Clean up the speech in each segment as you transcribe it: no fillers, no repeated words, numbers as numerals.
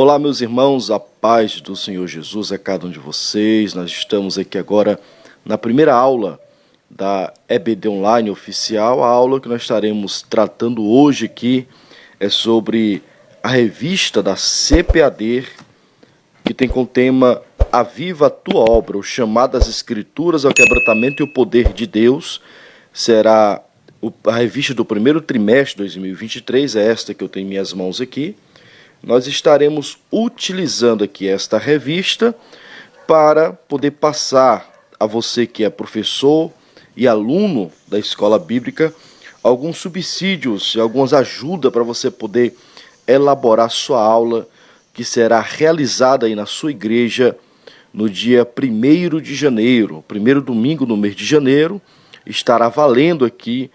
Olá, meus irmãos, a paz do Senhor Jesus a cada um de vocês. Nós estamos aqui agora na primeira aula da EBD Online oficial. A aula que nós estaremos tratando hoje aqui é sobre a revista da CPAD, que tem como tema Aviva a Tua Obra, o chamado das Escrituras ao Quebrantamento e o Poder de Deus. Será a revista do primeiro trimestre de 2023, é esta que eu tenho em minhas mãos aqui. Nós estaremos utilizando aqui esta revista para poder passar a você que é professor e aluno da escola bíblica alguns subsídios e algumas ajudas para você poder elaborar sua aula, que será realizada aí na sua igreja no dia 1º de janeiro, primeiro domingo no mês de janeiro. Estará valendo aqui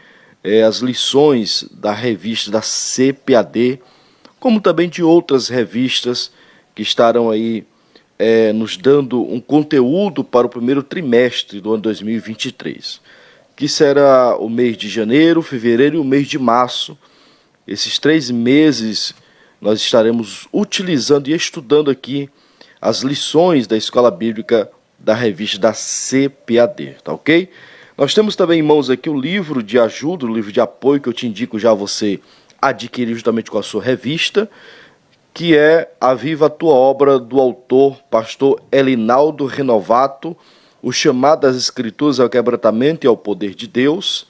as lições da revista da CPAD, como também de outras revistas que estarão aí nos dando um conteúdo para o primeiro trimestre do ano 2023, que será o mês de janeiro, fevereiro e o mês de março. Esses 3 meses nós estaremos utilizando e estudando aqui as lições da escola bíblica da revista da CPAD, tá ok? Nós temos também em mãos aqui o livro de ajuda, o livro de apoio que eu te indico já você adquirir justamente com a sua revista, que é Aviva a Tua Obra, do autor pastor Elinaldo Renovato, o chamado das Escrituras ao Quebrantamento e ao Poder de Deus.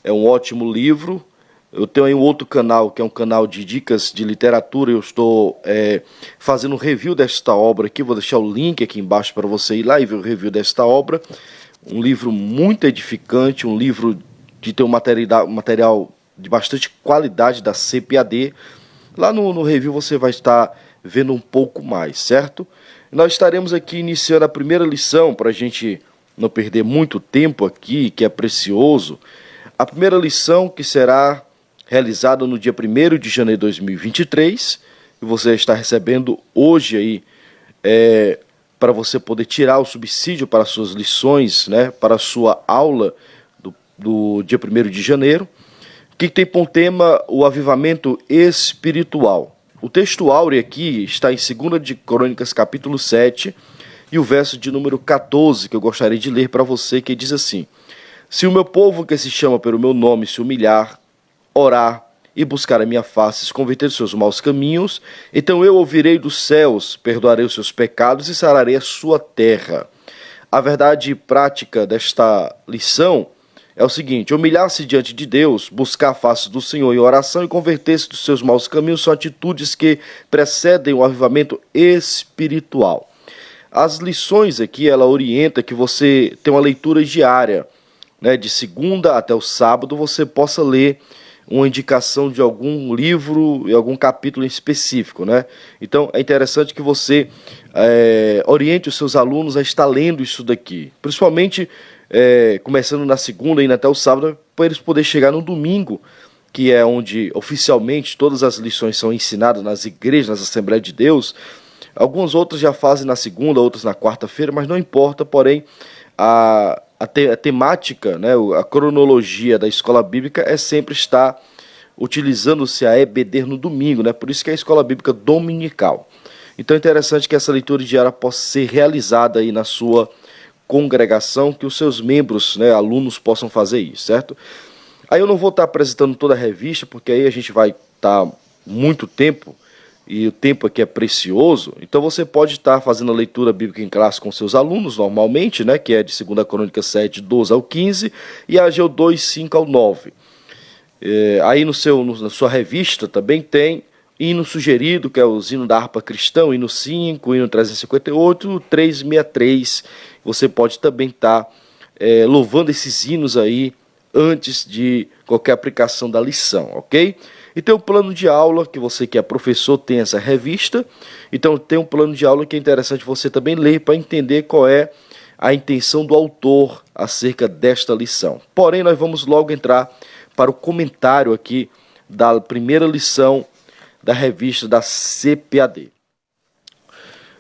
É um ótimo livro. Eu tenho aí um outro canal, que é um canal de dicas de literatura. Eu estou fazendo um review desta obra aqui, vou deixar o link aqui embaixo para você ir lá e ver o review desta obra. Um livro muito edificante, um livro que tem um material de bastante qualidade da CPAD. Lá no review você vai estar vendo um pouco mais, certo? Nós estaremos aqui iniciando a primeira lição, para a gente não perder muito tempo aqui, que é precioso. A primeira lição, que será realizada no dia 1º de janeiro de 2023, e você está recebendo hoje aí, para você poder tirar o subsídio para as suas lições, né, para a sua aula do dia 1º de janeiro, que tem por tema o avivamento espiritual. O texto áureo aqui está em 2 de Crônicas, capítulo 7, e o verso de número 14, que eu gostaria de ler para você, que diz assim: Se o meu povo que se chama pelo meu nome se humilhar, orar e buscar a minha face, se converter dos seus maus caminhos, então eu ouvirei dos céus, perdoarei os seus pecados e sararei a sua terra. A verdade prática desta lição é o seguinte: humilhar-se diante de Deus, buscar a face do Senhor em oração e converter-se dos seus maus caminhos são atitudes que precedem o avivamento espiritual. As lições aqui, ela orienta que você tenha uma leitura diária, né, de segunda até o sábado, você possa ler uma indicação de algum livro e algum capítulo em específico, né? Então é interessante que você oriente os seus alunos a estar lendo isso daqui, principalmente começando na segunda e indo até o sábado, para eles poderem chegar no domingo, que é onde oficialmente todas as lições são ensinadas nas igrejas, nas Assembleias de Deus. Algumas outras já fazem na segunda, outras na quarta-feira, mas não importa, porém a temática, né, a cronologia da escola bíblica é sempre estar utilizando-se a EBD no domingo, né? Por isso que é a escola bíblica dominical. Então é interessante que essa leitura diária possa ser realizada aí na sua congregação, que os seus membros, né, alunos, possam fazer isso, certo? Aí eu não vou estar apresentando toda a revista, porque aí a gente vai estar muito tempo, e o tempo aqui é precioso. Então você pode estar fazendo a leitura bíblica em classe com seus alunos, normalmente, né, que é de 2 Crônicas 7, 12 ao 15, e Ageu 2, 5 ao 9. Aí na sua revista também tem hino sugerido, que é o hino da harpa cristã, o hino 5, o hino 358, o 363. Você pode também estar louvando esses hinos aí antes de qualquer aplicação da lição, ok? E tem um plano de aula, que você que é professor tem essa revista. Então tem um plano de aula que é interessante você também ler para entender qual é a intenção do autor acerca desta lição. Porém, nós vamos logo entrar para o comentário aqui da primeira lição da revista da CPAD.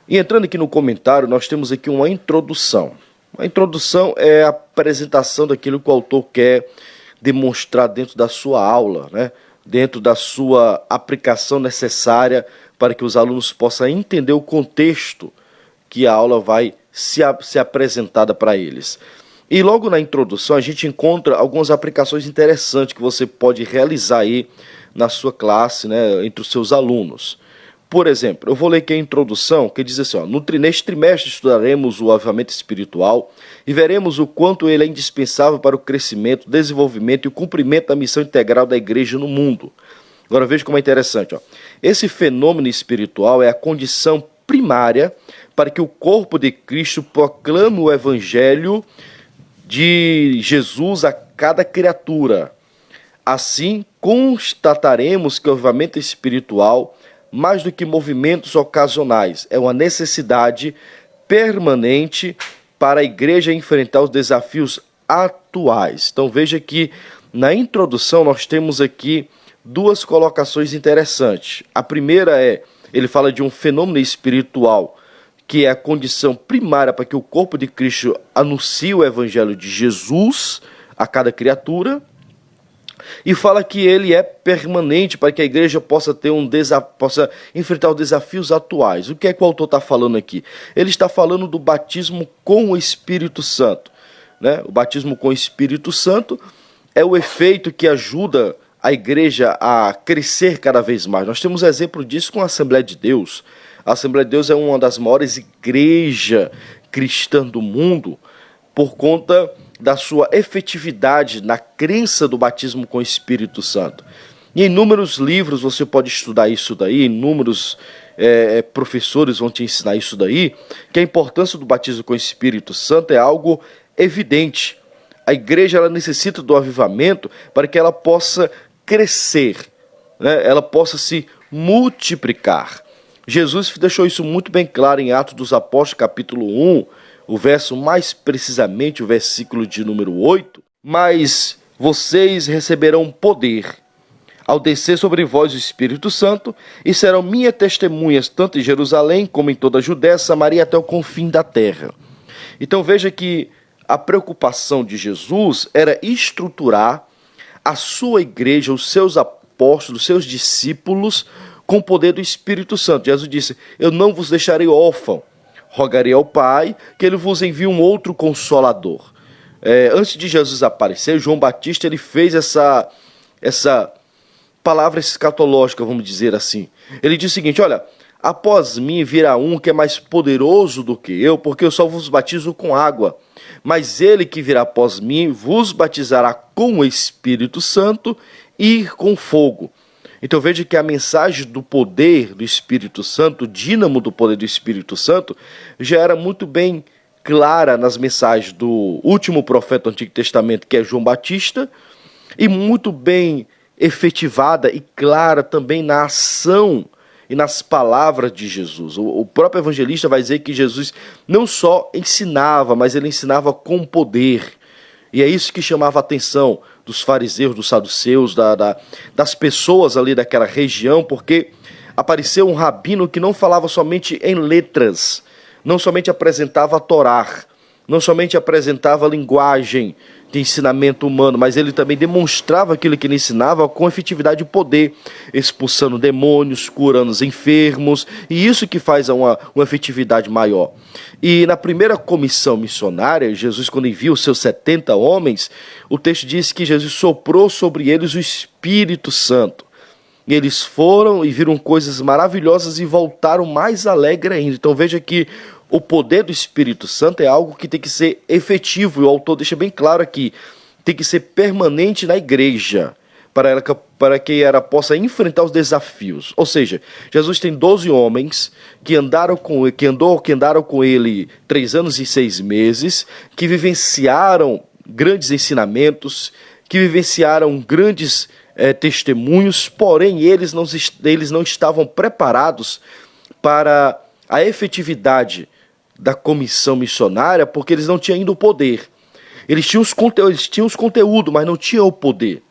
E entrando aqui no comentário, nós temos aqui uma introdução. A introdução é a apresentação daquilo que o autor quer demonstrar dentro da sua aula, né? dentro da sua aplicação necessária para que os alunos possam entender o contexto que a aula vai ser apresentada para eles. E logo na introdução a gente encontra algumas aplicações interessantes que você pode realizar aí na sua classe, né, entre os seus alunos. Por exemplo, eu vou ler aqui a introdução, que diz assim, ó, neste trimestre estudaremos o avivamento espiritual e veremos o quanto ele é indispensável para o crescimento, desenvolvimento e o cumprimento da missão integral da igreja no mundo. Agora veja como é interessante. Ó. Esse fenômeno espiritual é a condição primária para que o corpo de Cristo proclame o evangelho de Jesus a cada criatura. Assim, constataremos que o avivamento espiritual, mais do que movimentos ocasionais, é uma necessidade permanente para a igreja enfrentar os desafios atuais. Então veja que na introdução nós temos aqui duas colocações interessantes. A primeira ele fala de um fenômeno espiritual, que é a condição primária para que o corpo de Cristo anuncie o evangelho de Jesus a cada criatura. E fala que ele é permanente para que a igreja possa possa enfrentar os desafios atuais. O que é que o autor está falando aqui? Ele está falando do batismo com o Espírito Santo. Né? O batismo com o Espírito Santo é o efeito que ajuda a igreja a crescer cada vez mais. Nós temos exemplo disso com a Assembleia de Deus. A Assembleia de Deus é uma das maiores igrejas cristãs do mundo por conta da sua efetividade na crença do batismo com o Espírito Santo. E em inúmeros livros você pode estudar isso daí, inúmeros professores vão te ensinar isso daí, que a importância do batismo com o Espírito Santo é algo evidente. A igreja ela necessita do avivamento para que ela possa crescer, né? Ela possa se multiplicar. Jesus deixou isso muito bem claro em Atos dos Apóstolos, capítulo 1, o verso mais precisamente, o versículo de número 8. Mas vocês receberão poder ao descer sobre vós o Espírito Santo e serão minhas testemunhas tanto em Jerusalém como em toda a Judéia, Samaria até o confim da terra. Então veja que a preocupação de Jesus era estruturar a sua igreja, os seus apóstolos, os seus discípulos com o poder do Espírito Santo. Jesus disse, eu não vos deixarei órfão, rogarei ao Pai que ele vos envie um outro consolador. Antes de Jesus aparecer, João Batista ele fez essa palavra escatológica, vamos dizer assim. Ele diz o seguinte, olha, após mim virá um que é mais poderoso do que eu, porque eu só vos batizo com água. Mas ele que virá após mim vos batizará com o Espírito Santo e com fogo. Então veja que a mensagem do poder do Espírito Santo, o dínamo do poder do Espírito Santo, já era muito bem clara nas mensagens do último profeta do Antigo Testamento, que é João Batista, e muito bem efetivada e clara também na ação e nas palavras de Jesus. O próprio evangelista vai dizer que Jesus não só ensinava, mas ele ensinava com poder. E é isso que chamava a atenção dos fariseus, dos saduceus, das pessoas ali daquela região, porque apareceu um rabino que não falava somente em letras, não somente apresentava a Torá, não somente apresentava a linguagem de ensinamento humano, mas ele também demonstrava aquilo que ele ensinava com efetividade e poder, expulsando demônios, curando os enfermos, e isso que faz uma efetividade maior. E na primeira comissão missionária, Jesus, quando enviou os seus 70 homens, o texto diz que Jesus soprou sobre eles o Espírito Santo. E eles foram e viram coisas maravilhosas e voltaram mais alegres ainda. Então veja que o poder do Espírito Santo é algo que tem que ser efetivo, e o autor deixa bem claro aqui, tem que ser permanente na igreja, para que ela possa enfrentar os desafios. Ou seja, Jesus tem 12 homens que andaram com ele 3 anos e 6 meses, que vivenciaram grandes ensinamentos, que vivenciaram grandes testemunhos, porém eles não estavam preparados para a efetividade da comissão missionária, porque eles não tinham ainda o poder. Eles tinham os conteúdos, mas não tinham o poder.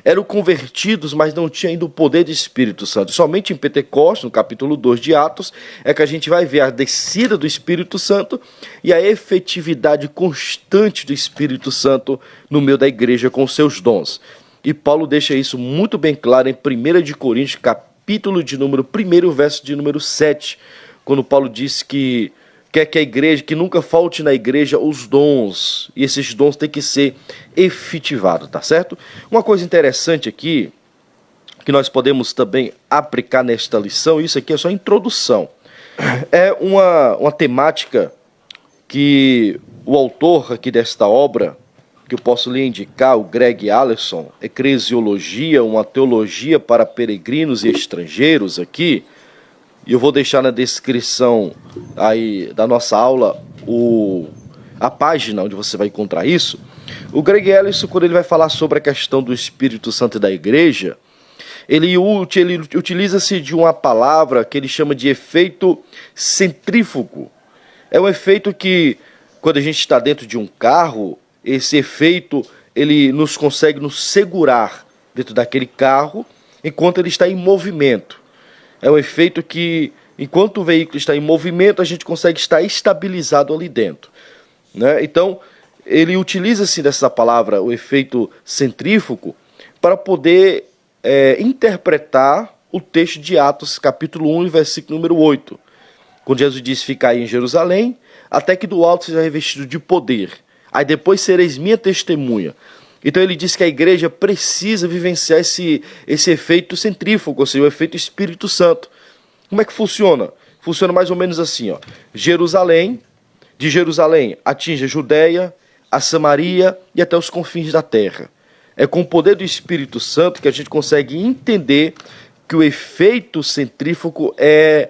Eram convertidos, mas não tinham ainda o poder do Espírito Santo. Somente em Pentecostes, no capítulo 2 de Atos, é que a gente vai ver a descida do Espírito Santo e a efetividade constante do Espírito Santo no meio da igreja com seus dons. E Paulo deixa isso muito bem claro em 1 de Coríntios, capítulo de número 1, verso de número 7, quando Paulo diz que quer que a igreja, que nunca falte na igreja os dons, e esses dons têm que ser efetivados, tá certo? Uma coisa interessante aqui, que nós podemos também aplicar nesta lição, isso aqui é só introdução, é uma temática que o autor aqui desta obra, que eu posso lhe indicar, o Greg Allison, Eclesiologia, uma teologia para peregrinos e estrangeiros aqui, e eu vou deixar na descrição aí da nossa aula a página onde você vai encontrar isso. O Greg Allison, quando ele vai falar sobre a questão do Espírito Santo e da igreja, ele utiliza-se de uma palavra que ele chama de efeito centrífugo. É um efeito que, quando a gente está dentro de um carro, esse efeito ele consegue nos segurar dentro daquele carro enquanto ele está em movimento. É um efeito que, enquanto o veículo está em movimento, a gente consegue estar estabilizado ali dentro, né? Então, ele utiliza-se dessa palavra, o efeito centrífugo, para poder interpretar o texto de Atos, capítulo 1, versículo número 8. Quando Jesus diz, ficai em Jerusalém, até que do alto seja revestido de poder. Aí depois sereis minha testemunha. Então ele diz que a igreja precisa vivenciar esse efeito centrífugo, ou seja, o efeito Espírito Santo. Como é que funciona? Funciona mais ou menos assim, ó. De Jerusalém atinge a Judéia, a Samaria e até os confins da terra. É com o poder do Espírito Santo que a gente consegue entender que o efeito centrífugo é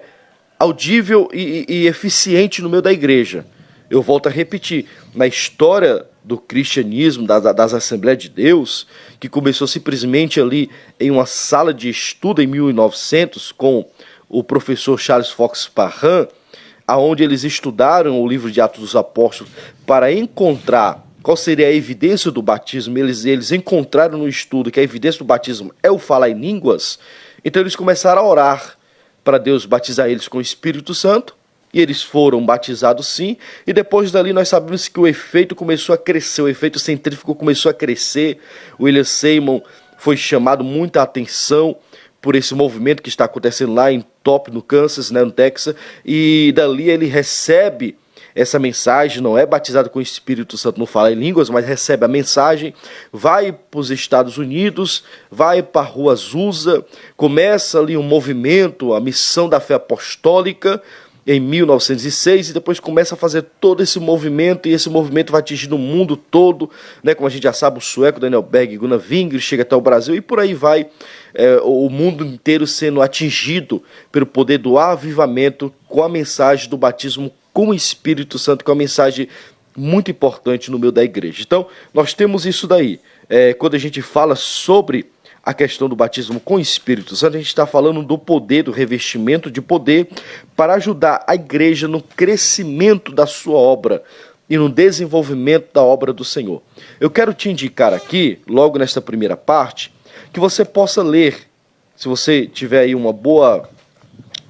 audível e eficiente no meio da igreja. Eu volto a repetir, na história do cristianismo, das Assembleias de Deus, que começou simplesmente ali em uma sala de estudo em 1900 com o professor Charles Fox Parham, aonde eles estudaram o livro de Atos dos Apóstolos para encontrar qual seria a evidência do batismo. Eles encontraram no estudo que a evidência do batismo é o falar em línguas. Então eles começaram a orar para Deus batizar eles com o Espírito Santo, e eles foram batizados sim, e depois dali nós sabemos que o efeito começou a crescer, o efeito centrífugo começou a crescer. O William Seymour foi chamado muita atenção por esse movimento que está acontecendo lá em Top, no Kansas, né, no Texas, e dali ele recebe essa mensagem, não é batizado com o Espírito Santo, não fala em línguas, mas recebe a mensagem, vai para os Estados Unidos, vai para a Rua Azusa, começa ali um movimento, a missão da fé apostólica, em 1906, e depois começa a fazer todo esse movimento, e esse movimento vai atingindo o mundo todo, né? Como a gente já sabe, o sueco Daniel Berg e Gunnar Wingre chega até o Brasil, e por aí vai, o mundo inteiro sendo atingido pelo poder do avivamento com a mensagem do batismo com o Espírito Santo, que é uma mensagem muito importante no meio da igreja. Então, nós temos isso daí. Quando a gente fala sobre a questão do batismo com o Espírito Santo, a gente está falando do poder, do revestimento de poder para ajudar a igreja no crescimento da sua obra e no desenvolvimento da obra do Senhor. Eu quero te indicar aqui, logo nesta primeira parte, que você possa ler, se você tiver aí uma boa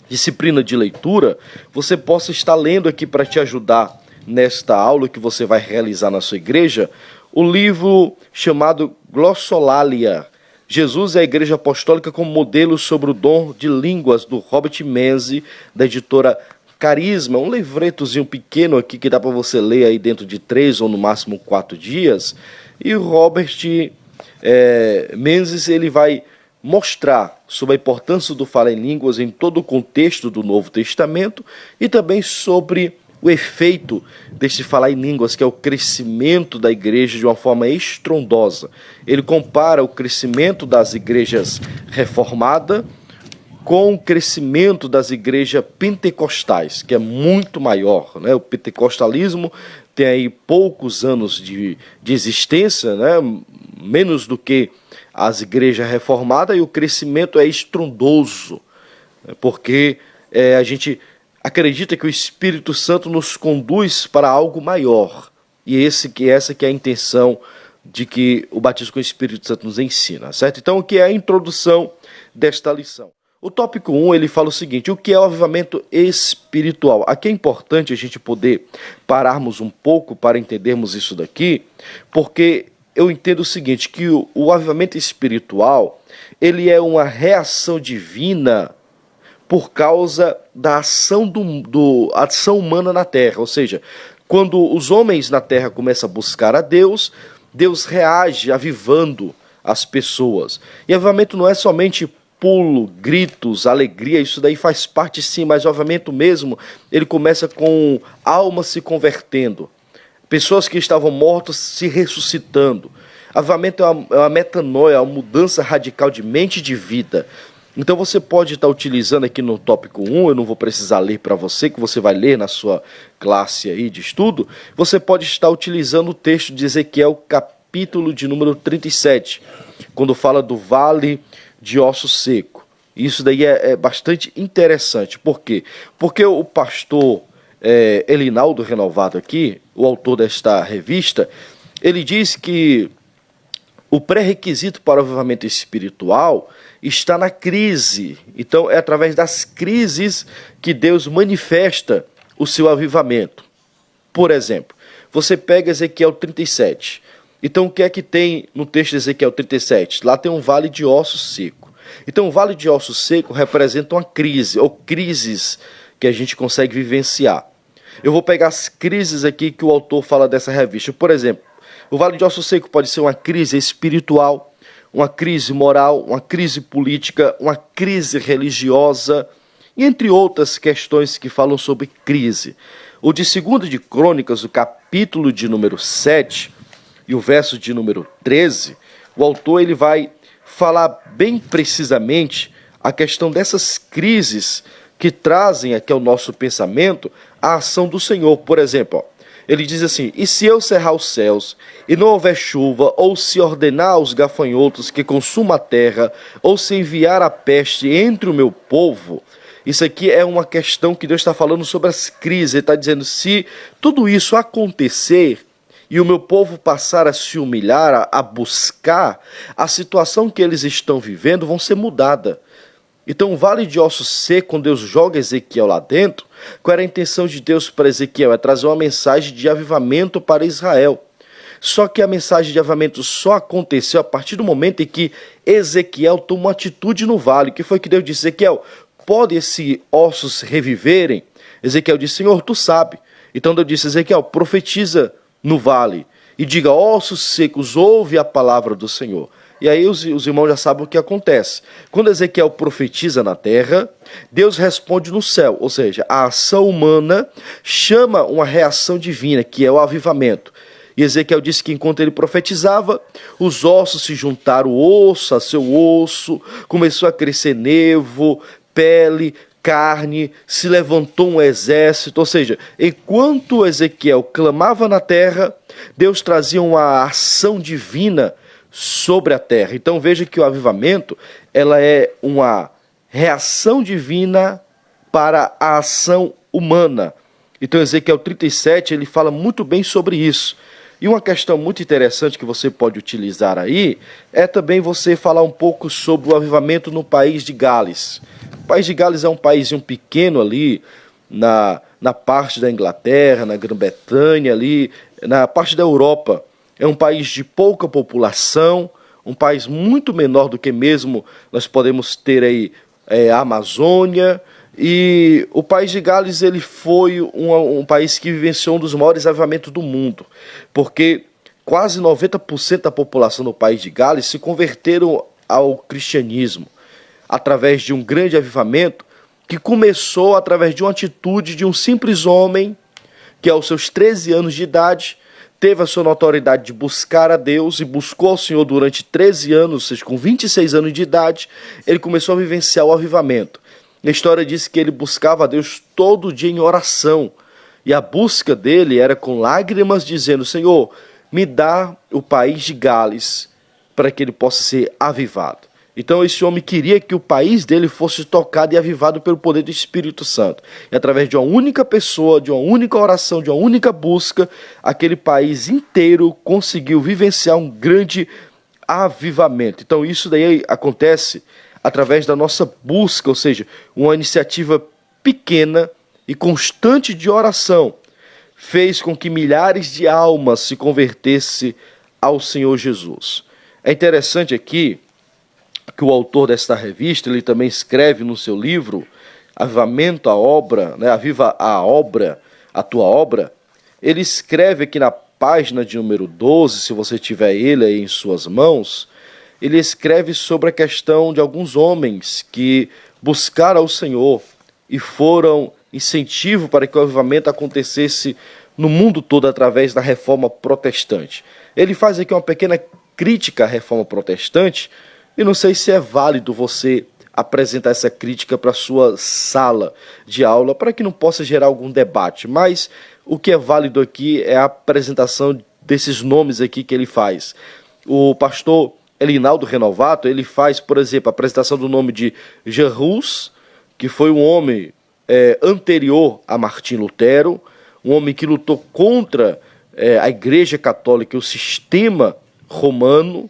disciplina de leitura, você possa estar lendo aqui para te ajudar nesta aula que você vai realizar na sua igreja, o livro chamado Glossolalia, Jesus e a Igreja Apostólica como modelo sobre o dom de línguas, do Robert Menzies, da editora Carisma, um livretozinho pequeno aqui que dá para você ler aí dentro de 3 ou no máximo 4 dias. E o Robert Menzies, ele vai mostrar sobre a importância do falar em línguas em todo o contexto do Novo Testamento e também sobre o efeito deste falar em línguas, que é o crescimento da igreja de uma forma estrondosa. Ele compara o crescimento das igrejas reformadas com o crescimento das igrejas pentecostais, que é muito maior, né? O pentecostalismo tem aí poucos anos de existência, né? Menos do que as igrejas reformadas, e o crescimento é estrondoso, porque a gente acredita que o Espírito Santo nos conduz para algo maior, e essa que é a intenção de que o batismo com o Espírito Santo nos ensina, certo? Então, o que é a introdução desta lição? O tópico 1, ele fala o seguinte: o que é o avivamento espiritual? Aqui é importante a gente poder pararmos um pouco para entendermos isso daqui, porque eu entendo o seguinte, que o avivamento espiritual, ele é uma reação divina por causa da ação, ação humana na terra. Ou seja, quando os homens na terra começam a buscar a Deus, Deus reage avivando as pessoas. E avivamento não é somente pulo, gritos, alegria, isso daí faz parte sim, mas o avivamento mesmo, ele começa com almas se convertendo, pessoas que estavam mortas se ressuscitando. Avivamento é uma metanoia, é uma mudança radical de mente e de vida. Então você pode estar utilizando aqui no tópico 1, eu não vou precisar ler para você, que você vai ler na sua classe aí de estudo, você pode estar utilizando o texto de Ezequiel, capítulo de número 37, quando fala do vale de osso seco. Isso daí é bastante interessante. Por quê? Porque o pastor Elinaldo Renovado aqui, o autor desta revista, ele diz que o pré-requisito para o avivamento espiritual está na crise. Então é através das crises que Deus manifesta o seu avivamento. Por exemplo, você pega Ezequiel 37. Então o que é que tem no texto de Ezequiel 37? Lá tem um vale de osso seco. Então o vale de osso seco representa uma crise, ou crises que a gente consegue vivenciar. Eu vou pegar as crises aqui que o autor fala dessa revista. Por exemplo, o vale de osso seco pode ser uma crise espiritual, uma crise moral, uma crise política, uma crise religiosa, e entre outras questões que falam sobre crise. O de 2 de Crônicas, o capítulo de número 7 e o verso de número 13, o autor ele vai falar bem precisamente a questão dessas crises que trazem aqui ao nosso pensamento a ação do Senhor. Por exemplo, ele diz assim: e se eu cerrar os céus, e não houver chuva, ou se ordenar aos gafanhotos que consumam a terra, ou se enviar a peste entre o meu povo. Isso aqui é uma questão que Deus está falando sobre as crises. Ele está dizendo, se tudo isso acontecer, e o meu povo passar a se humilhar, a buscar, a situação que eles estão vivendo vão ser mudada. Então o vale de osso seco, quando Deus joga Ezequiel lá dentro, qual era a intenção de Deus para Ezequiel? É trazer uma mensagem de avivamento para Israel. Só que a mensagem de avivamento só aconteceu a partir do momento em que Ezequiel tomou uma atitude no vale. Que foi que Deus disse: Ezequiel, pode esses ossos reviverem? Ezequiel disse: Senhor, tu sabe. Então Deus disse: Ezequiel, profetiza no vale e diga: ossos secos, ouve a palavra do Senhor. E aí os irmãos já sabem o que acontece. Quando Ezequiel profetiza na terra, Deus responde no céu. Ou seja, a ação humana chama uma reação divina, que é o avivamento. E Ezequiel disse que enquanto ele profetizava, os ossos se juntaram, osso a seu osso, começou a crescer nervo, pele, carne, se levantou um exército. Ou seja, enquanto Ezequiel clamava na terra, Deus trazia uma ação divina sobre a terra. Então veja que o avivamento, ela é uma reação divina para a ação humana. Então Ezequiel 37, ele fala muito bem sobre isso. E uma questão muito interessante que você pode utilizar aí, é também você falar um pouco sobre o avivamento no país de Gales. O país de Gales é um paísinho pequeno ali, na parte da Inglaterra, na Grã-Bretanha ali, na parte da Europa. É um país de pouca população, um país muito menor do que mesmo nós podemos ter aí a Amazônia. E o país de Gales, ele foi um país que vivenciou um dos maiores avivamentos do mundo, porque quase 90% da população do país de Gales se converteram ao cristianismo, através de um grande avivamento que começou através de uma atitude de um simples homem que aos seus 13 anos de idade teve a sua notoriedade de buscar a Deus e buscou ao Senhor durante 13 anos, ou seja, com 26 anos de idade, ele começou a vivenciar o avivamento. A história diz que ele buscava a Deus todo dia em oração, e a busca dele era com lágrimas, dizendo: Senhor, me dá o país de Gales, para que ele possa ser avivado. Então esse homem queria que o país dele fosse tocado e avivado pelo poder do Espírito Santo. E através de uma única pessoa, de uma única oração, de uma única busca, aquele país inteiro conseguiu vivenciar um grande avivamento. Então isso daí acontece através da nossa busca, ou seja, uma iniciativa pequena e constante de oração fez com que milhares de almas se convertessem ao Senhor Jesus. É interessante aqui que o autor desta revista, ele também escreve no seu livro, Avivamento, a obra, né, Aviva a obra, a tua obra, ele escreve aqui na página de número 12, se você tiver ele aí em suas mãos, ele escreve sobre a questão de alguns homens que buscaram ao Senhor e foram incentivo para que o avivamento acontecesse no mundo todo através da reforma protestante. Ele faz aqui uma pequena crítica à reforma protestante, e não sei se é válido você apresentar essa crítica para a sua sala de aula, para que não possa gerar algum debate, mas o que é válido aqui é a apresentação desses nomes aqui que ele faz. O pastor Elinaldo Renovato, ele faz, por exemplo, a apresentação do nome de Jean Hus, que foi um homem anterior a Martim Lutero, um homem que lutou contra a Igreja Católica e o sistema romano,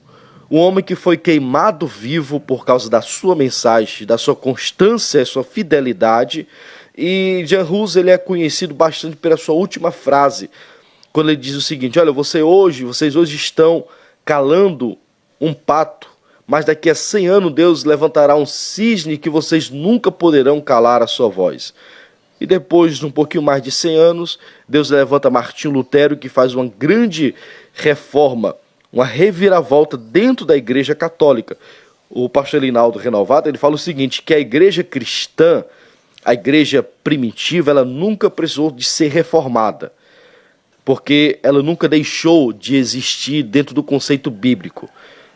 um homem que foi queimado vivo por causa da sua mensagem, da sua constância, sua fidelidade. E Jean Hus, ele é conhecido bastante pela sua última frase, quando ele diz o seguinte: olha, vocês hoje estão calando um pato, mas daqui a 100 anos Deus levantará um cisne que vocês nunca poderão calar a sua voz. E depois de um pouquinho mais de 100 anos, Deus levanta Martim Lutero, que faz uma grande reforma, uma reviravolta dentro da Igreja Católica. O pastor Elinaldo Renovato, ele fala o seguinte, que a igreja cristã, a igreja primitiva, ela nunca precisou de ser reformada, porque ela nunca deixou de existir dentro do conceito bíblico.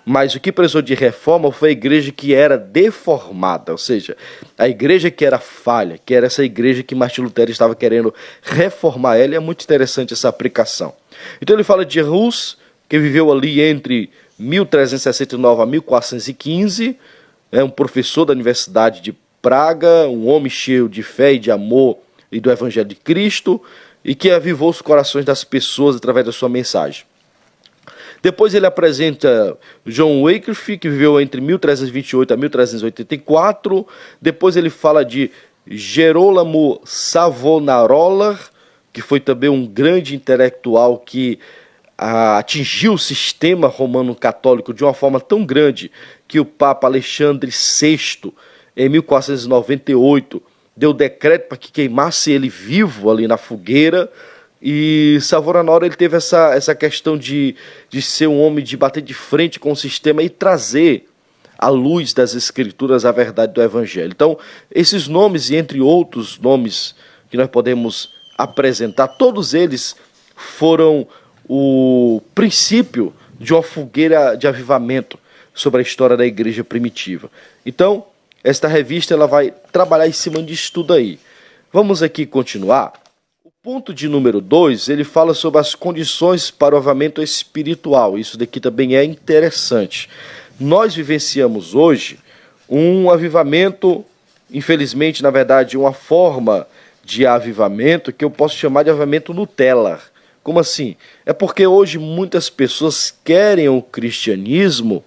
Mas o que precisou de reforma foi a igreja que era deformada, ou seja, a igreja que era falha, que era essa igreja que Martim Lutero estava querendo reformar ela, e é muito interessante essa aplicação. Então ele fala de Hus, que viveu ali entre 1369 a 1415, é um professor da Universidade de Praga, um homem cheio de fé e de amor e do Evangelho de Cristo, e que avivou os corações das pessoas através da sua mensagem. Depois ele apresenta John Wycliffe, que viveu entre 1328 a 1384. Depois ele fala de Gerolamo Savonarola, que foi também um grande intelectual que atingiu o sistema romano católico de uma forma tão grande que o Papa Alexandre VI, em 1498, deu decreto para que queimasse ele vivo ali na fogueira. E Savonarola, ele teve essa questão de ser um homem de bater de frente com o sistema e trazer à luz das Escrituras a verdade do Evangelho. Então, esses nomes e entre outros nomes que nós podemos apresentar, todos eles foram o princípio de uma fogueira de avivamento sobre a história da igreja primitiva. Então, esta revista ela vai trabalhar em cima disso tudo aí. Vamos aqui continuar. O ponto de número 2, ele fala sobre as condições para o avivamento espiritual. Isso daqui também é interessante. Nós vivenciamos hoje um avivamento, infelizmente, na verdade, uma forma de avivamento que eu posso chamar de avivamento Nutella. Como assim? É porque hoje muitas pessoas querem o cristianismo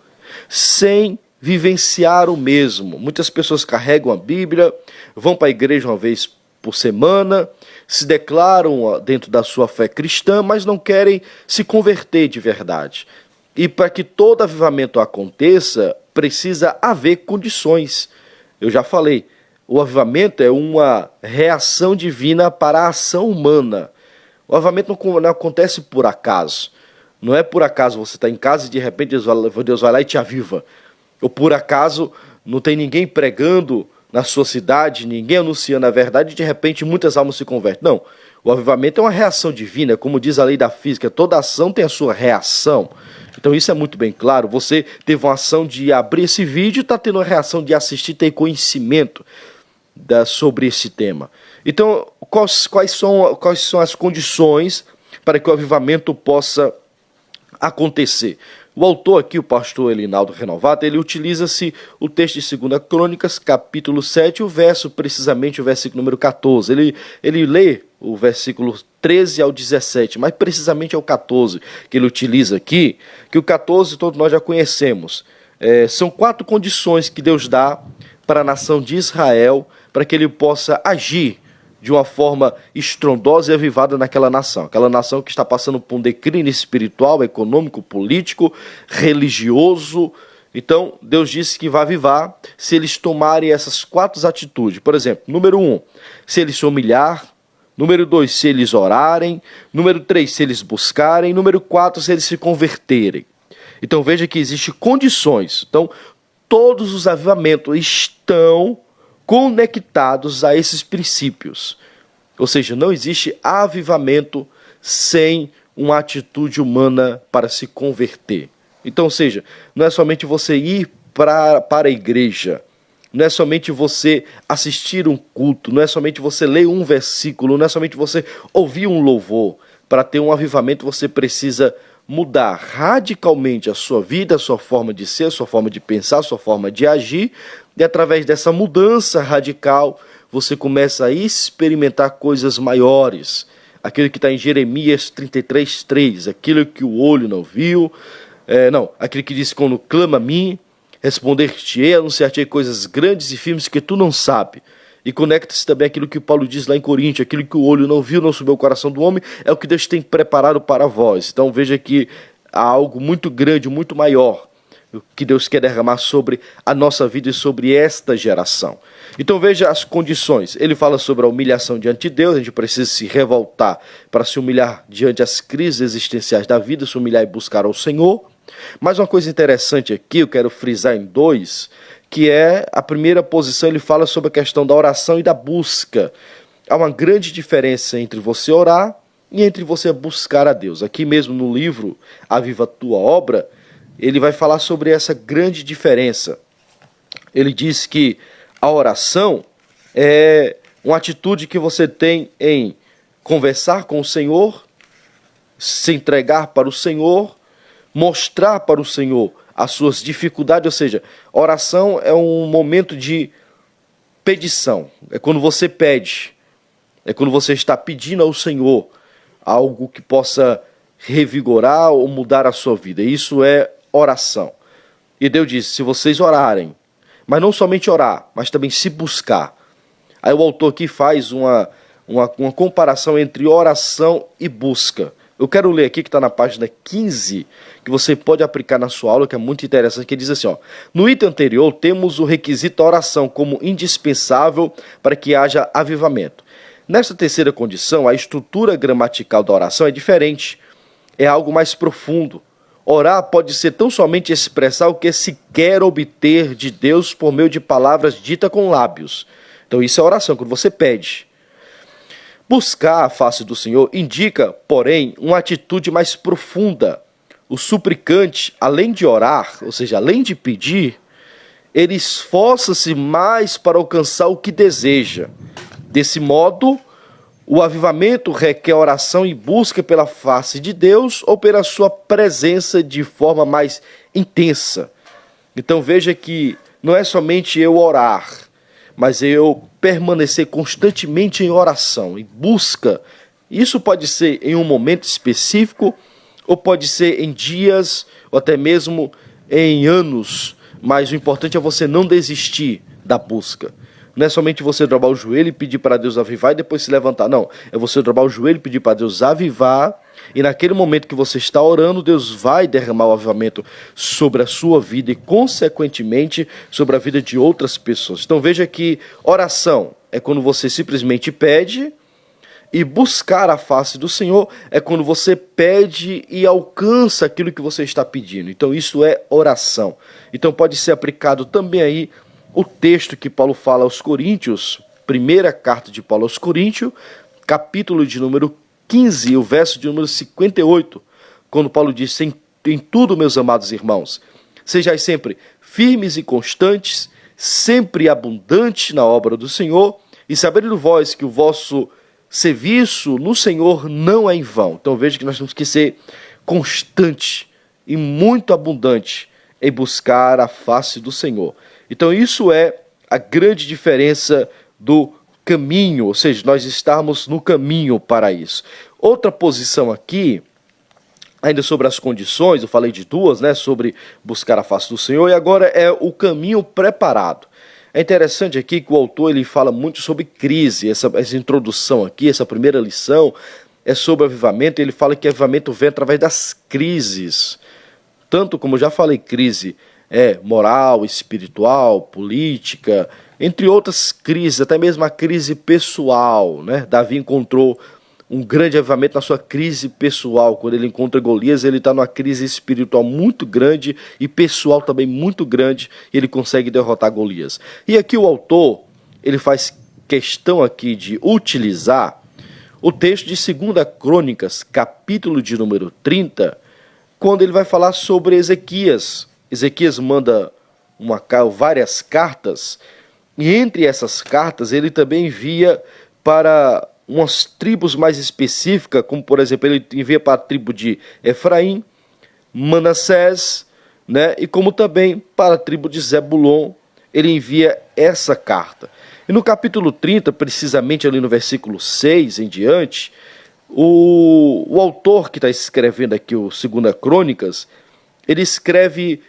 sem vivenciar o mesmo. Muitas pessoas carregam a Bíblia, vão para a igreja uma vez por semana, se declaram dentro da sua fé cristã, mas não querem se converter de verdade. E para que todo avivamento aconteça, precisa haver condições. Eu já falei, o avivamento é uma reação divina para a ação humana. O avivamento não acontece por acaso. Não é por acaso você está em casa e de repente Deus vai lá e te aviva. Ou por acaso não tem ninguém pregando na sua cidade, ninguém anunciando a verdade e de repente muitas almas se convertem. Não, o avivamento é uma reação divina, como diz a lei da física, toda ação tem a sua reação. Então isso é muito bem claro. Você teve uma ação de abrir esse vídeo e está tendo uma reação de assistir, ter conhecimento sobre esse tema. Então, quais são as condições para que o avivamento possa acontecer? O autor aqui, o pastor Elinaldo Renovato, ele utiliza-se o texto de 2 Crônicas, capítulo 7, precisamente o versículo número 14. Ele lê o versículo 13 ao 17, mas precisamente é o 14 que ele utiliza aqui, que o 14 todos nós já conhecemos. São 4 condições que Deus dá para a nação de Israel, para que ele possa agir de uma forma estrondosa e avivada naquela nação. Aquela nação que está passando por um declínio espiritual, econômico, político, religioso. Então, Deus disse que vai avivar se eles tomarem essas 4 atitudes. Por exemplo, número 1, se eles se humilhar. Número 2, se eles orarem. Número 3, se eles buscarem. Número 4, se eles se converterem. Então veja que existem condições. Então, todos os avivamentos estão conectados a esses princípios. Ou seja, não existe avivamento sem uma atitude humana para se converter. Então, ou seja, não é somente você ir para a igreja, não é somente você assistir um culto, não é somente você ler um versículo, não é somente você ouvir um louvor. Para ter um avivamento, você precisa mudar radicalmente a sua vida, a sua forma de ser, a sua forma de pensar, a sua forma de agir, e através dessa mudança radical, você começa a experimentar coisas maiores. Aquilo que está em Jeremias 33:3, aquilo que o olho não viu, aquilo que diz: quando clama a mim, responder-te-ei, anunciar-te-ei coisas grandes e firmes que tu não sabes. E conecta-se também aquilo que Paulo diz lá em Coríntios: aquilo que o olho não viu, não subiu ao coração do homem, é o que Deus tem preparado para vós. Então veja que há algo muito grande, muito maior, que Deus quer derramar sobre a nossa vida e sobre esta geração. Então veja as condições. Ele fala sobre a humilhação diante de Deus. A gente precisa se revoltar para se humilhar diante das crises existenciais da vida, se humilhar e buscar ao Senhor. Mas uma coisa interessante aqui, eu quero frisar em 2, que é a primeira posição. Ele fala sobre a questão da oração e da busca. Há uma grande diferença entre você orar e entre você buscar a Deus. Aqui mesmo no livro Aviva a Tua Obra, ele vai falar sobre essa grande diferença. Ele diz que a oração é uma atitude que você tem em conversar com o Senhor, se entregar para o Senhor, mostrar para o Senhor as suas dificuldades. Ou seja, oração é um momento de pedição. É quando você pede, é quando você está pedindo ao Senhor algo que possa revigorar ou mudar a sua vida. Isso é oração. E Deus disse: se vocês orarem, mas não somente orar, mas também se buscar. Aí o autor aqui faz uma comparação entre oração e busca. Eu quero ler aqui, que está na página 15, que você pode aplicar na sua aula, que é muito interessante, que diz assim: no item anterior, temos o requisito da oração como indispensável para que haja avivamento. Nesta terceira condição, a estrutura gramatical da oração é diferente, é algo mais profundo. Orar pode ser tão somente expressar o que se quer obter de Deus por meio de palavras ditas com lábios. Então isso é oração, quando você pede. Buscar a face do Senhor indica, porém, uma atitude mais profunda. O suplicante, além de orar, ou seja, além de pedir, ele esforça-se mais para alcançar o que deseja. Desse modo, o avivamento requer oração e busca pela face de Deus ou pela sua presença de forma mais intensa. Então veja que não é somente eu orar, mas eu permanecer constantemente em oração, em busca. Isso pode ser em um momento específico, ou pode ser em dias, ou até mesmo em anos. Mas o importante é você não desistir da busca. Não é somente você dobrar o joelho e pedir para Deus avivar e depois se levantar. Não, é você dobrar o joelho e pedir para Deus avivar. E naquele momento que você está orando, Deus vai derramar o avivamento sobre a sua vida e, consequentemente, sobre a vida de outras pessoas. Então veja que oração é quando você simplesmente pede, e buscar a face do Senhor é quando você pede e alcança aquilo que você está pedindo. Então isso é oração. Então pode ser aplicado também aí o texto que Paulo fala aos Coríntios, primeira carta de Paulo aos Coríntios, capítulo de número 15, o verso de número 58, quando Paulo diz: em tudo, meus amados irmãos, sejais sempre firmes e constantes, sempre abundantes na obra do Senhor, e sabendo vós que o vosso serviço no Senhor não é em vão. Então veja que nós temos que ser constante e muito abundante em buscar a face do Senhor. Então isso é a grande diferença do caminho, ou seja, nós estamos no caminho para isso. Outra posição aqui, ainda sobre as condições, eu falei de 2, sobre buscar a face do Senhor, e agora é o caminho preparado. É interessante aqui que o autor ele fala muito sobre crise. Essa introdução aqui, essa primeira lição, é sobre avivamento. Ele fala que avivamento vem através das crises. Tanto como eu já falei, crise moral, espiritual, política, entre outras crises, até mesmo a crise pessoal, né? Davi encontrou um grande avivamento na sua crise pessoal. Quando ele encontra Golias, ele está numa crise espiritual muito grande e pessoal também muito grande, e ele consegue derrotar Golias. E aqui o autor, ele faz questão aqui de utilizar o texto de 2 Crônicas, capítulo de número 30, quando ele vai falar sobre Ezequias. Ezequias manda várias cartas, e entre essas cartas ele também envia para umas tribos mais específicas, como por exemplo, ele envia para a tribo de Efraim, Manassés, né? E como também para a tribo de Zebulon, ele envia essa carta. E no capítulo 30, precisamente ali no versículo 6 em diante, o autor que está escrevendo aqui o 2 Crônicas, ele escreve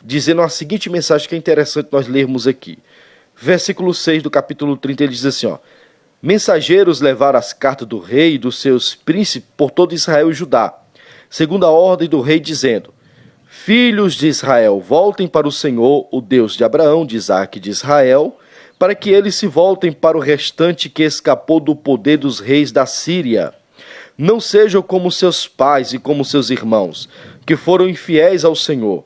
dizendo a seguinte mensagem que é interessante nós lermos aqui. Versículo 6 do capítulo 30, ele diz assim, ó: mensageiros levaram as cartas do rei e dos seus príncipes por todo Israel e Judá, segundo a ordem do rei, dizendo: filhos de Israel, voltem para o Senhor, o Deus de Abraão, de Isaque e de Israel, para que eles se voltem para o restante que escapou do poder dos reis da Síria. Não sejam como seus pais e como seus irmãos, que foram infiéis ao Senhor,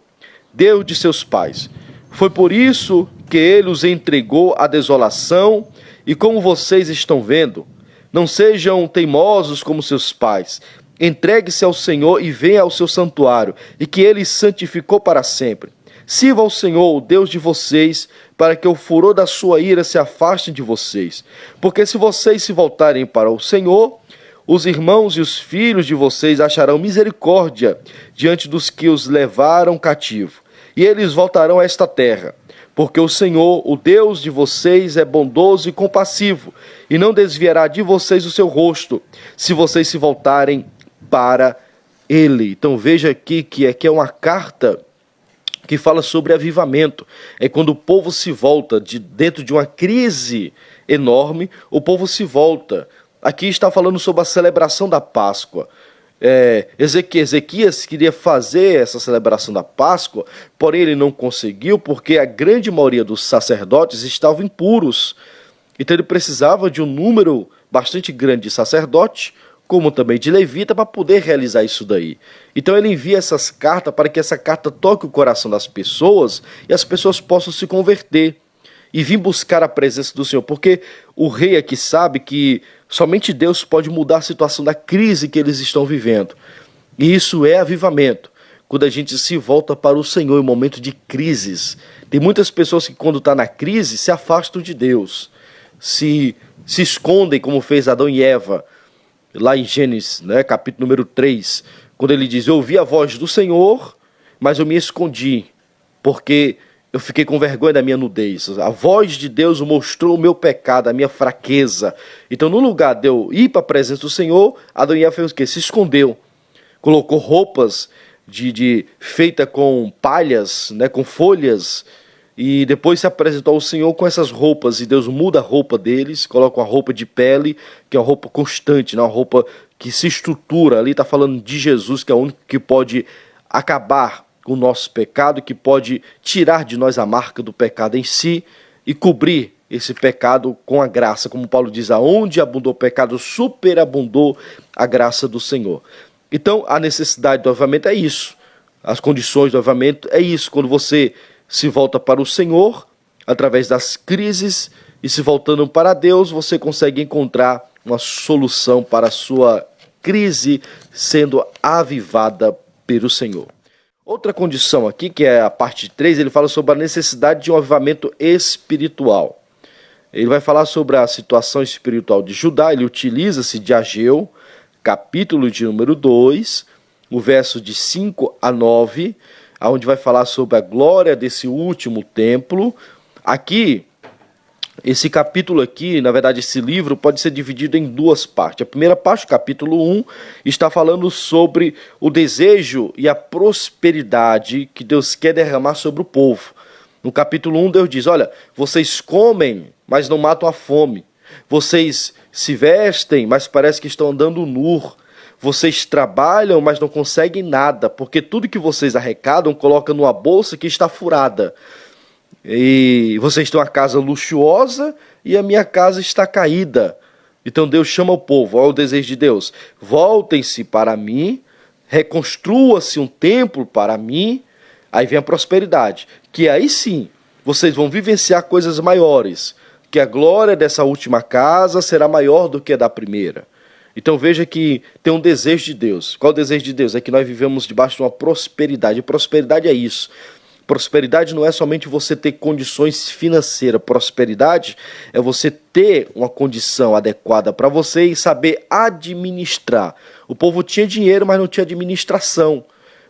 Deus de seus pais. Foi por isso que ele os entregou à desolação, e como vocês estão vendo, não sejam teimosos como seus pais. Entregue-se ao Senhor e venha ao seu santuário, e que ele santificou para sempre. Sirva ao Senhor, o Deus de vocês, para que o furor da sua ira se afaste de vocês. Porque se vocês se voltarem para o Senhor, os irmãos e os filhos de vocês acharão misericórdia diante dos que os levaram cativo, e eles voltarão a esta terra. Porque o Senhor, o Deus de vocês, é bondoso e compassivo, e não desviará de vocês o seu rosto, se vocês se voltarem para ele. Então veja aqui que é uma carta que fala sobre avivamento. É quando o povo se volta dentro de uma crise enorme, o povo se volta. Aqui está falando sobre a celebração da Páscoa. Ezequias queria fazer essa celebração da Páscoa, porém ele não conseguiu, porque a grande maioria dos sacerdotes estavam impuros. Então ele precisava de um número bastante grande de sacerdotes, como também de levita, para poder realizar isso daí. Então ele envia essas cartas para que essa carta toque o coração das pessoas e as pessoas possam se converter e vir buscar a presença do Senhor, porque o rei aqui sabe que somente Deus pode mudar a situação da crise que eles estão vivendo. E isso é avivamento, quando a gente se volta para o Senhor em momento de crises. Tem muitas pessoas que quando estão na crise se afastam de Deus, se escondem, como fez Adão e Eva, lá em Gênesis, né, capítulo número 3, quando ele diz: eu ouvi a voz do Senhor, mas eu me escondi, porque eu fiquei com vergonha da minha nudez. A voz de Deus mostrou o meu pecado, a minha fraqueza. Então, no lugar de eu ir para a presença do Senhor, Adão e Eva fez o quê? Se escondeu. Colocou roupas feita com palhas, né, com folhas, e depois se apresentou ao Senhor com essas roupas, e Deus muda a roupa deles, coloca uma roupa de pele, que é uma roupa constante, né, uma roupa que se estrutura. Ali está falando de Jesus, que é o único que pode acabar com o nosso pecado, que pode tirar de nós a marca do pecado em si e cobrir esse pecado com a graça, como Paulo diz: aonde abundou o pecado, superabundou a graça do Senhor. Então a necessidade do avivamento é isso, as condições do avivamento é isso, quando você se volta para o Senhor, através das crises, e se voltando para Deus, você consegue encontrar uma solução para a sua crise sendo avivada pelo Senhor. Outra condição aqui, que é a parte 3, ele fala sobre a necessidade de um avivamento espiritual. Ele vai falar sobre a situação espiritual de Judá. Ele utiliza-se de Ageu, capítulo de número 2, o verso de 5 a 9, onde vai falar sobre a glória desse último templo. Aqui, esse capítulo aqui, na verdade esse livro, pode ser dividido em duas partes. A primeira parte, o capítulo 1, está falando sobre o desejo e a prosperidade que Deus quer derramar sobre o povo. No capítulo 1, Deus diz, olha, vocês comem, mas não matam a fome. Vocês se vestem, mas parece que estão andando nu. Vocês trabalham, mas não conseguem nada, porque tudo que vocês arrecadam colocam numa bolsa que está furada. E vocês têm uma casa luxuosa e a minha casa está caída. Então Deus chama o povo, olha o desejo de Deus. Voltem-se para mim, reconstrua-se um templo para mim. Aí vem a prosperidade, que aí sim vocês vão vivenciar coisas maiores, que a glória dessa última casa será maior do que a da primeira. Então veja que tem um desejo de Deus. Qual é o desejo de Deus? É que nós vivemos debaixo de uma prosperidade. E prosperidade é isso. Prosperidade não é somente você ter condições financeiras. Prosperidade é você ter uma condição adequada para você e saber administrar. O povo tinha dinheiro, mas não tinha administração.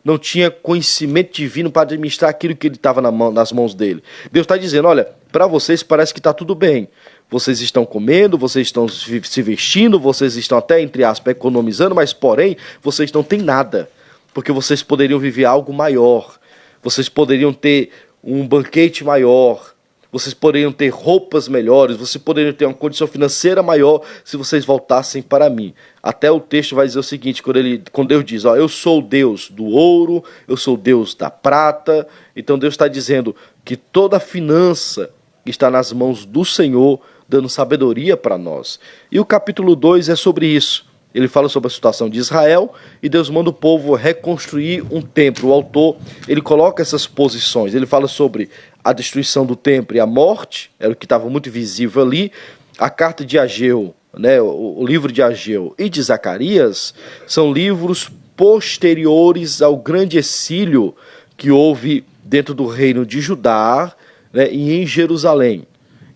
Não tinha conhecimento divino para administrar aquilo que ele estava nas mãos dele. Deus está dizendo, olha, para vocês parece que está tudo bem. Vocês estão comendo, vocês estão se vestindo, vocês estão até, entre aspas, economizando, mas porém, vocês não têm nada. Porque vocês poderiam viver algo maior. Vocês poderiam ter um banquete maior. Vocês poderiam ter roupas melhores. Vocês poderiam ter uma condição financeira maior se vocês voltassem para mim. Até o texto vai dizer o seguinte, quando Deus diz, ó, eu sou o Deus do ouro, eu sou o Deus da prata. Então Deus está dizendo que toda a finança está nas mãos do Senhor, dando sabedoria para nós. E o capítulo 2 é sobre isso. Ele fala sobre a situação de Israel e Deus manda o povo reconstruir um templo. O autor, ele coloca essas posições. Ele fala sobre a destruição do templo e a morte, era o que estava muito visível ali. A carta de Ageu, né, o livro de Ageu e de Zacarias, são livros posteriores ao grande exílio que houve dentro do reino de Judá, né, e em Jerusalém.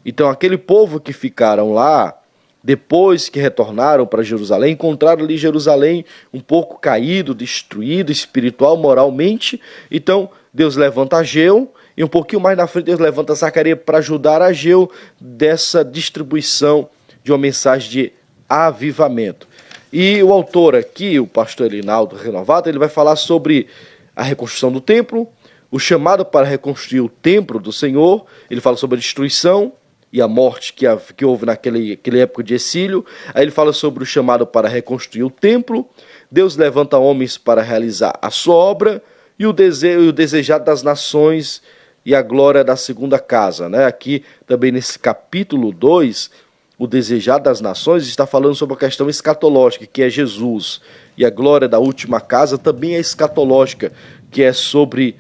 Então aquele povo que ficaram lá, depois que retornaram para Jerusalém, encontraram ali Jerusalém um pouco caído, destruído, espiritual, moralmente. Então Deus levanta Ageu e um pouquinho mais na frente Deus levanta Zacarias para ajudar Ageu dessa distribuição de uma mensagem de avivamento. E o autor aqui, o pastor Elinaldo Renovado, ele vai falar sobre a reconstrução do templo, o chamado para reconstruir o templo do Senhor. Ele fala sobre a destruição e a morte que houve naquela época de exílio. Aí ele fala sobre o chamado para reconstruir o templo. Deus levanta homens para realizar a sua obra e o desejado das nações e a glória da segunda casa, né? Aqui também nesse capítulo 2, o desejado das nações está falando sobre a questão escatológica, que é Jesus. E a glória da última casa também é escatológica, que é sobre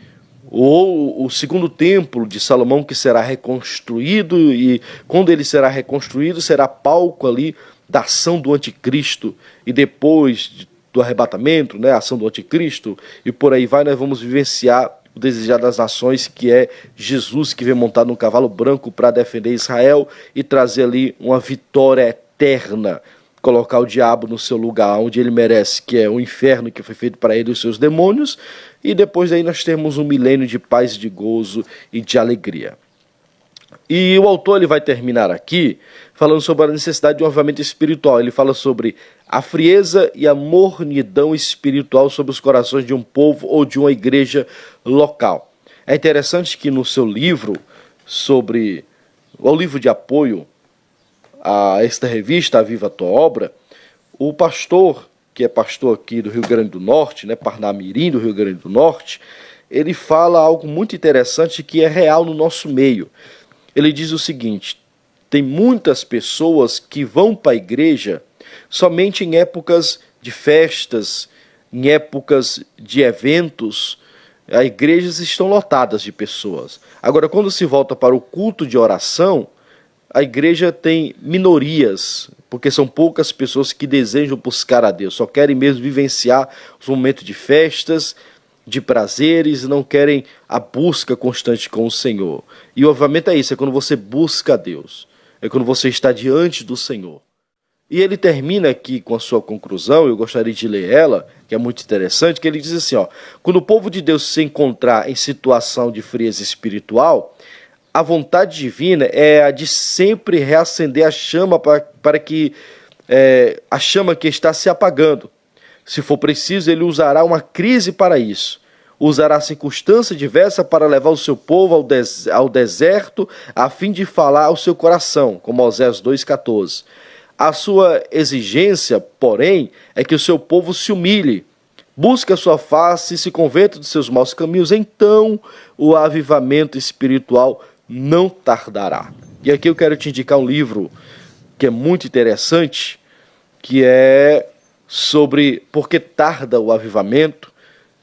o segundo templo de Salomão, que será reconstruído, e quando ele será reconstruído, será palco ali da ação do anticristo, e depois do arrebatamento, né, a ação do anticristo, e por aí vai, nós vamos vivenciar o desejado das nações, que é Jesus, que vem montado num cavalo branco para defender Israel e trazer ali uma vitória eterna, colocar o diabo no seu lugar onde ele merece, que é o inferno que foi feito para ele e os seus demônios, e depois daí nós temos um milênio de paz, de gozo e de alegria. E o autor ele vai terminar aqui falando sobre a necessidade de um avivamento espiritual. Ele fala sobre a frieza e a mornidão espiritual sobre os corações de um povo ou de uma igreja local. É interessante que no seu livro sobre o livro de apoio a esta revista, A Viva a Tua Obra, o pastor, que é pastor aqui do Rio Grande do Norte, né, Parnamirim do Rio Grande do Norte, ele fala algo muito interessante que é real no nosso meio. Ele diz o seguinte: tem muitas pessoas que vão para a igreja somente em épocas de festas, em épocas de eventos. As igrejas estão lotadas de pessoas. Agora, quando se volta para o culto de oração, a igreja tem minorias, porque são poucas pessoas que desejam buscar a Deus, só querem mesmo vivenciar os momentos de festas, de prazeres, não querem a busca constante com o Senhor. E o avivamento é isso, é quando você busca a Deus, é quando você está diante do Senhor. E ele termina aqui com a sua conclusão, eu gostaria de ler ela, que é muito interessante, que ele diz assim, ó: quando o povo de Deus se encontrar em situação de frieza espiritual, a vontade divina é a de sempre reacender a chama para que a chama que está se apagando. Se for preciso, ele usará uma crise para isso. usará circunstância diversa para levar o seu povo ao deserto, a fim de falar ao seu coração, como Oséias 2,14. A sua exigência, porém, é que o seu povo se humilhe, busque a sua face e se converta dos seus maus caminhos, então o avivamento espiritual não tardará. E aqui eu quero te indicar um livro que é muito interessante, que é sobre por que tarda o avivamento.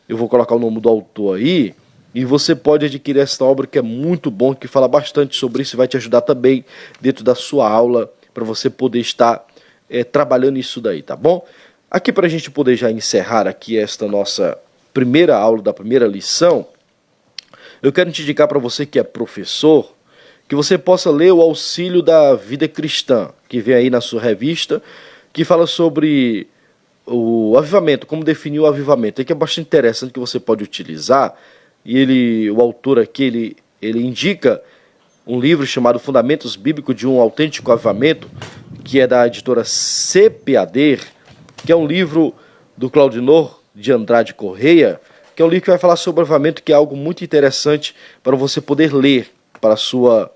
Eu vou colocar o nome do autor aí, e você pode adquirir essa obra que é muito bom, que fala bastante sobre isso e vai te ajudar também dentro da sua aula, para você poder estar trabalhando isso daí, tá bom? Aqui para a gente poder já encerrar aqui esta nossa primeira aula da primeira lição, eu quero te indicar para você que é professor, que você possa ler o Auxílio da Vida Cristã, que vem aí na sua revista, que fala sobre o avivamento, como definir o avivamento. É que é bastante interessante, que você pode utilizar, e o autor aqui, ele indica um livro chamado Fundamentos Bíblicos de um Autêntico Avivamento, que é da editora CPAD, que é um livro do Claudinor de Andrade Correia, que é um livro que vai falar sobre avivamento, que é algo muito interessante para você poder ler para a sua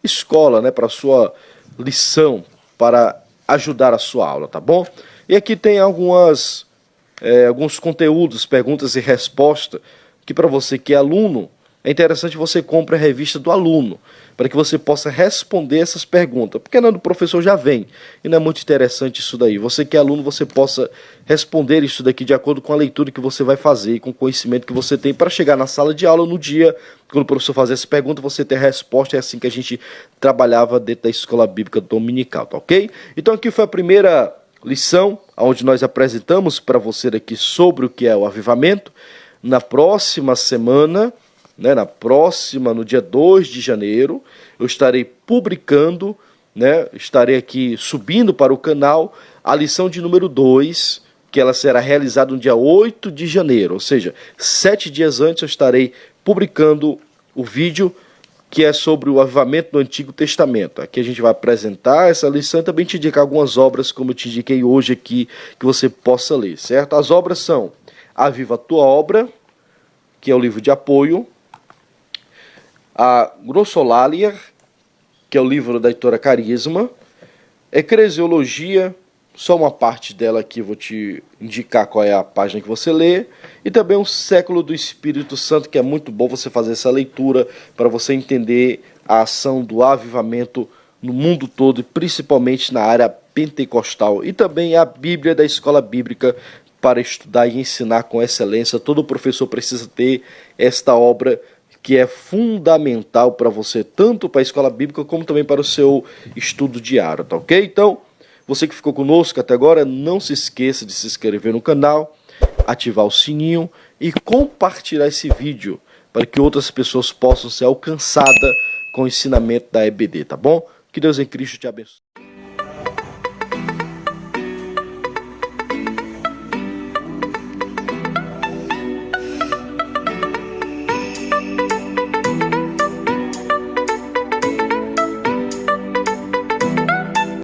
escola, né, para a sua lição, para ajudar a sua aula, tá bom? E aqui tem alguns conteúdos, perguntas e respostas, que para você que é aluno, é interessante você compre a revista do aluno, para que você possa responder essas perguntas, porque não do professor já vem, e não é muito interessante isso daí. Você que é aluno, você possa responder isso daqui de acordo com a leitura que você vai fazer e com o conhecimento que você tem, para chegar na sala de aula no dia, quando o professor fazer essa pergunta, você ter a resposta. É assim que a gente trabalhava dentro da escola bíblica dominical, tá ok? Então aqui foi a primeira lição, onde nós apresentamos para você aqui sobre o que é o avivamento. Na próxima semana, no dia 2 de janeiro, eu estarei publicando, estarei aqui subindo para o canal a lição de número 2, que ela será realizada no dia 8 de janeiro, ou seja, 7 dias antes eu estarei publicando o vídeo que é sobre o avivamento do Antigo Testamento. Aqui a gente vai apresentar essa lição e também te indicar algumas obras, como eu te indiquei hoje aqui, que você possa ler, certo? As obras são Aviva a Tua Obra, que é o livro de apoio, a Grossolalia, que é o livro da editora Carisma, Eclesiologia, só uma parte dela aqui, vou te indicar qual é a página que você lê, e também o Século do Espírito Santo, que é muito bom você fazer essa leitura para você entender a ação do avivamento no mundo todo, e principalmente na área pentecostal, e também a Bíblia da Escola Bíblica, para estudar e ensinar com excelência. Todo professor precisa ter esta obra, que é fundamental para você, tanto para a escola bíblica como também para o seu estudo diário, tá ok? Então, você que ficou conosco até agora, não se esqueça de se inscrever no canal, ativar o sininho e compartilhar esse vídeo para que outras pessoas possam ser alcançadas com o ensinamento da EBD, tá bom? Que Deus em Cristo te abençoe.